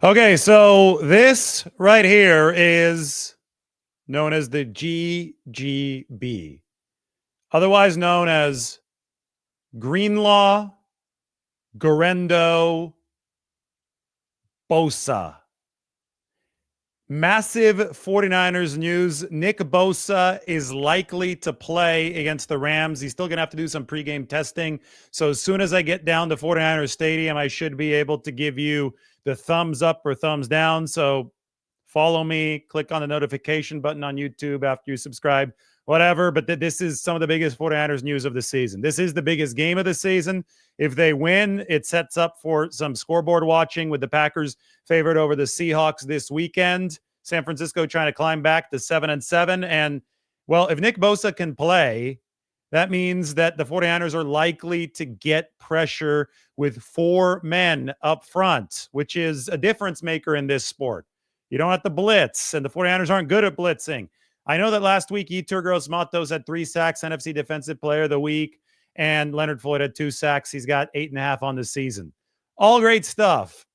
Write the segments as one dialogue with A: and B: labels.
A: Okay, so this right here is known as the GGB, otherwise known as Greenlaw, Guerrero, Bosa. Massive 49ers news. Nick Bosa is likely to play against the Rams. He's still going to have to do some pregame testing. So as soon as I get down to 49ers Stadium, I should be able to give you the thumbs up or thumbs down. So follow me, click on the notification button on YouTube after you subscribe, whatever. But this is some of the biggest 49ers news of the season. This is the biggest game of the season. If they win, it sets up for some scoreboard watching with the Packers favored over the Seahawks this weekend. San Francisco trying to climb back to 7-7. And, well, if Nick Bosa can play, that means that the 49ers are likely to get pressure with four men up front, which is a difference maker in this sport. You don't have to blitz, and the 49ers aren't good at blitzing. I know that last week, Yetur Gross-Matos had 3 sacks, NFC Defensive Player of the Week, and Leonard Floyd had 2 sacks. He's got 8.5 on the season. All great stuff,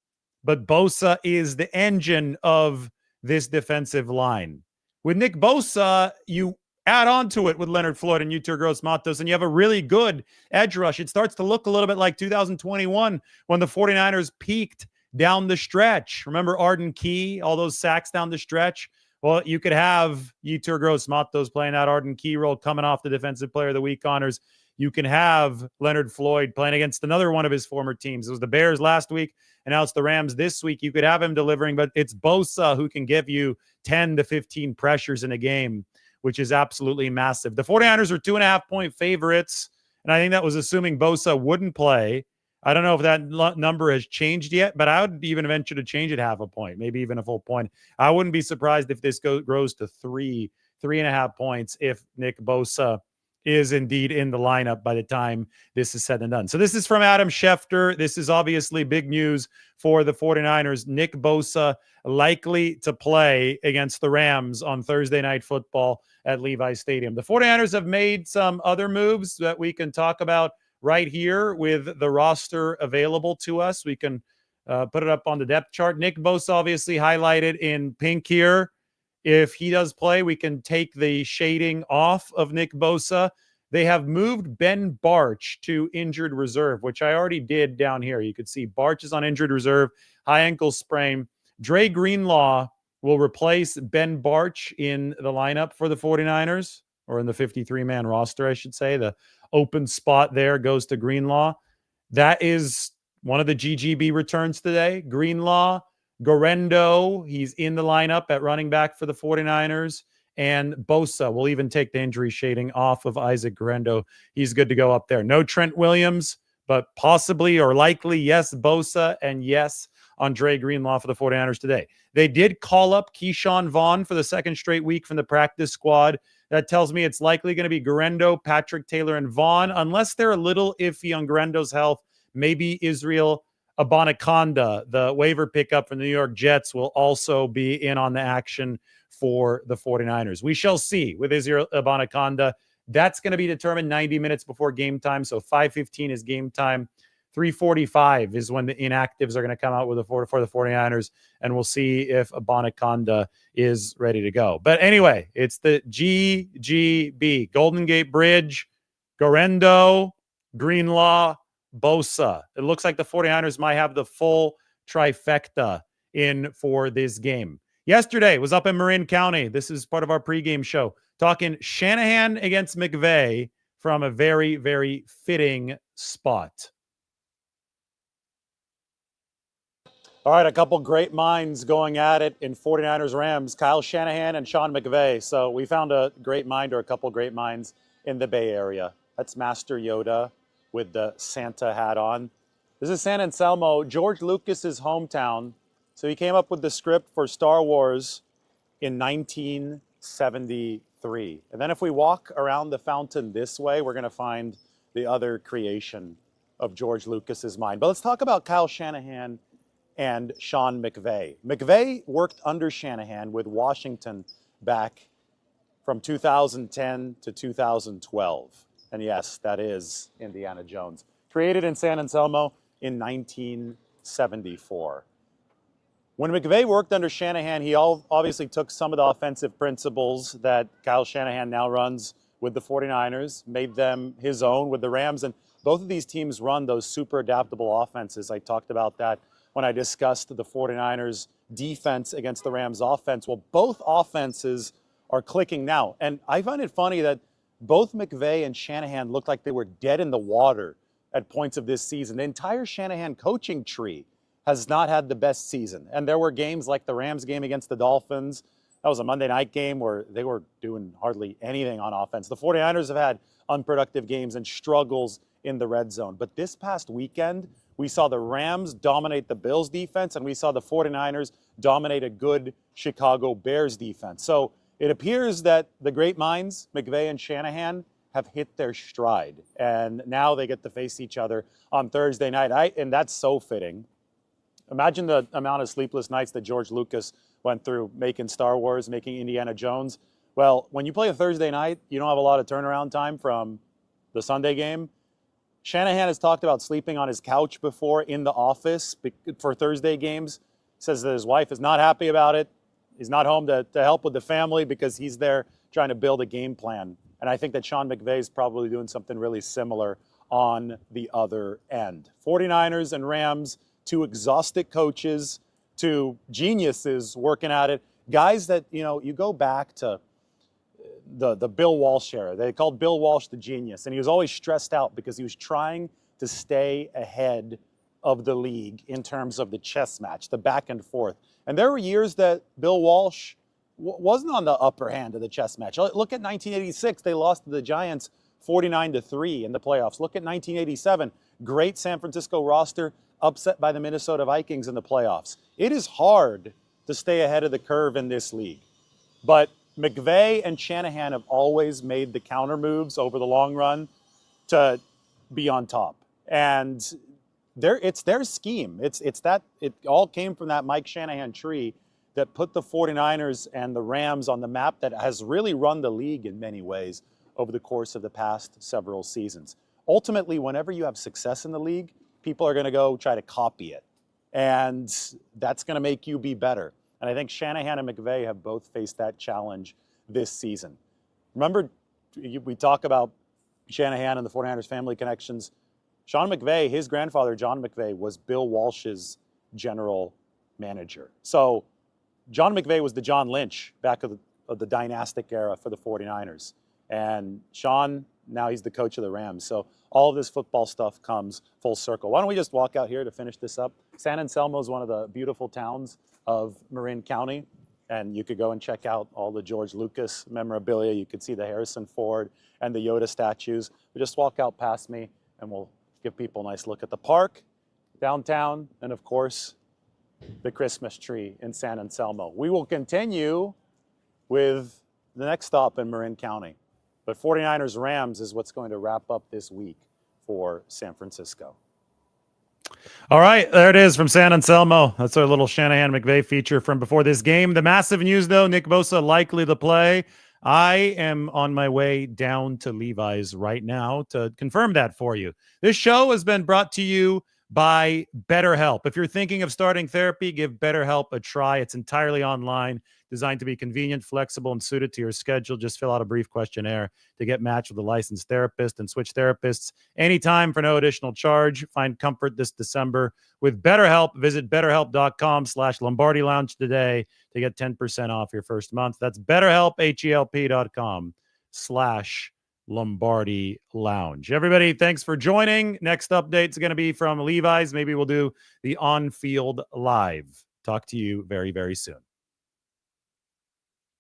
A: but Bosa is the engine of this defensive line. With Nick Bosa, you add on to it with Leonard Floyd and Yetur Gross-Matos, and you have a really good edge rush. It starts to look a little bit like 2021 when the 49ers peaked down the stretch. Remember Arden Key, all those sacks down the stretch? Well, you could have Yetur Gross-Matos playing that Arden Key role coming off the Defensive Player of the Week honors. You can have Leonard Floyd playing against another one of his former teams. It was the Bears last week, and now it's the Rams this week. You could have him delivering, but it's Bosa who can give you 10 to 15 pressures in a game, which is absolutely massive. The 49ers are 2.5-point favorites, and I think that was assuming Bosa wouldn't play. I don't know if that number has changed yet, but I would even venture to change it half a point, maybe even a full point. I wouldn't be surprised if this grows to 3.5 points if Nick Bosa is indeed in the lineup by the time this is said and done. So this is from Adam Schefter. This is obviously big news for the 49ers. Nick Bosa likely to play against the Rams on Thursday Night Football at Levi's Stadium. The 49ers have made some other moves that we can talk about right here with the roster available to us. We can put it up on the depth chart. Nick Bosa obviously highlighted in pink here. If he does play, we can take the shading off of Nick Bosa. They have moved Ben Barch to injured reserve, which I already did down here. You could see Barch is on injured reserve, high ankle sprain. Dre Greenlaw will replace Ben Barch in the lineup for the 49ers, or in the 53-man roster, I should say. The open spot there goes to Greenlaw. That is one of the GGB returns today. Greenlaw, Guerrero, he's in the lineup at running back for the 49ers. And Bosa will even take the injury shading off of Isaac Guerrero. He's good to go up there. No Trent Williams, but possibly or likely, yes, Bosa, and yes, Andre Greenlaw for the 49ers today. They did call up Keyshawn Vaughn for the second straight week from the practice squad. That tells me it's likely going to be Guerrero, Patrick Taylor, and Vaughn, unless they're a little iffy on Guerrero's health. Maybe Israel Abanikanda, the waiver pickup from the New York Jets, will also be in on the action for the 49ers. We shall see with Israel Abanikanda. That's going to be determined 90 minutes before game time. So 5:15 is game time. 3:45 is when the inactives are going to come out with for the 49ers, and we'll see if Abanikanda is ready to go. But anyway, it's the GGB, Golden Gate Bridge, Guerrero, Greenlaw, Bosa. It looks like the 49ers might have the full trifecta in for this game. Yesterday was up in Marin County. This is part of our pregame show, talking Shanahan against McVay from a very, very fitting spot. All right, a couple great minds going at it in 49ers Rams, Kyle Shanahan and Sean McVay. So we found a great mind or a couple great minds in the Bay Area. That's Master Yoda with the Santa hat on. This is San Anselmo, George Lucas's hometown. So he came up with the script for Star Wars in 1973. And then if we walk around the fountain this way, we're going to find the other creation of George Lucas's mind. But let's talk about Kyle Shanahan and Sean McVay. McVay worked under Shanahan with Washington back from 2010 to 2012. And yes, that is Indiana Jones. Created in San Anselmo in 1974. When McVay worked under Shanahan, he obviously took some of the offensive principles that Kyle Shanahan now runs with the 49ers, made them his own with the Rams. And both of these teams run those super adaptable offenses. I talked about that when I discussed the 49ers defense against the Rams offense. Well, both offenses are clicking now. And I find it funny that both McVay and Shanahan looked like they were dead in the water at points of this season. The entire Shanahan coaching tree has not had the best season. And there were games like the Rams game against the Dolphins. That was a Monday night game where they were doing hardly anything on offense. The 49ers have had unproductive games and struggles in the red zone. But this past weekend, we saw the Rams dominate the Bills defense, and we saw the 49ers dominate a good Chicago Bears defense. So it appears that the great minds, McVay and Shanahan, have hit their stride. And now they get to face each other on Thursday night. And that's so fitting. Imagine the amount of sleepless nights that George Lucas went through making Star Wars, making Indiana Jones. Well, when you play a Thursday night, you don't have a lot of turnaround time from the Sunday game. Shanahan has talked about sleeping on his couch before in the office for Thursday games. Says that his wife is not happy about it. He's not home to help with the family because he's there trying to build a game plan. And I think that Sean McVay is probably doing something really similar on the other end. 49ers and Rams, two exhausted coaches, two geniuses working at it. Guys that, you go back to the Bill Walsh era. They called Bill Walsh the genius, and he was always stressed out because he was trying to stay ahead of the league in terms of the chess match, the back and forth. And there were years that Bill Walsh wasn't on the upper hand of the chess match. Look at 1986. They lost to the Giants 49-3 in the playoffs. Look at 1987. Great San Francisco roster, upset by the Minnesota Vikings in the playoffs. It is hard to stay ahead of the curve in this league. But McVay and Shanahan have always made the counter moves over the long run to be on top. And it's their scheme. It all came from that Mike Shanahan tree that put the 49ers and the Rams on the map that has really run the league in many ways over the course of the past several seasons. Ultimately, whenever you have success in the league, people are going to go try to copy it. And that's going to make you be better. And I think Shanahan and McVay have both faced that challenge this season. Remember, we talk about Shanahan and the 49ers family connections. Sean McVay, his grandfather, John McVay, was Bill Walsh's general manager. So John McVay was the John Lynch back of the dynastic era for the 49ers. And Sean, now he's the coach of the Rams. So all of this football stuff comes full circle. Why don't we just walk out here to finish this up? San Anselmo is one of the beautiful towns of Marin County. And you could go and check out all the George Lucas memorabilia. You could see the Harrison Ford and the Yoda statues. But just walk out past me and we'll give people a nice look at the park, downtown, and of course, the Christmas tree in San Anselmo. We will continue with the next stop in Marin County. But 49ers Rams is what's going to wrap up this week for San Francisco.
B: All right, there it is from San Anselmo. That's our little Shanahan McVay feature from before this game. The massive news, though, Nick Bosa likely to play. I am on my way down to Levi's right now to confirm that for you. This show has been brought to you by BetterHelp. If you're thinking of starting therapy, give BetterHelp a try. It's entirely online, designed to be convenient, flexible, and suited to your schedule. Just fill out a brief questionnaire to get matched with a licensed therapist and switch therapists anytime for no additional charge. Find comfort this December with BetterHelp. Visit BetterHelp.com/Lombardi Lounge today to get 10% off your first month. That's BetterHelp, HELP.com/Lombardi Lounge. Everybody, thanks for joining. Next update is going to be from Levi's. Maybe we'll do the on-field live. Talk to you very, very soon.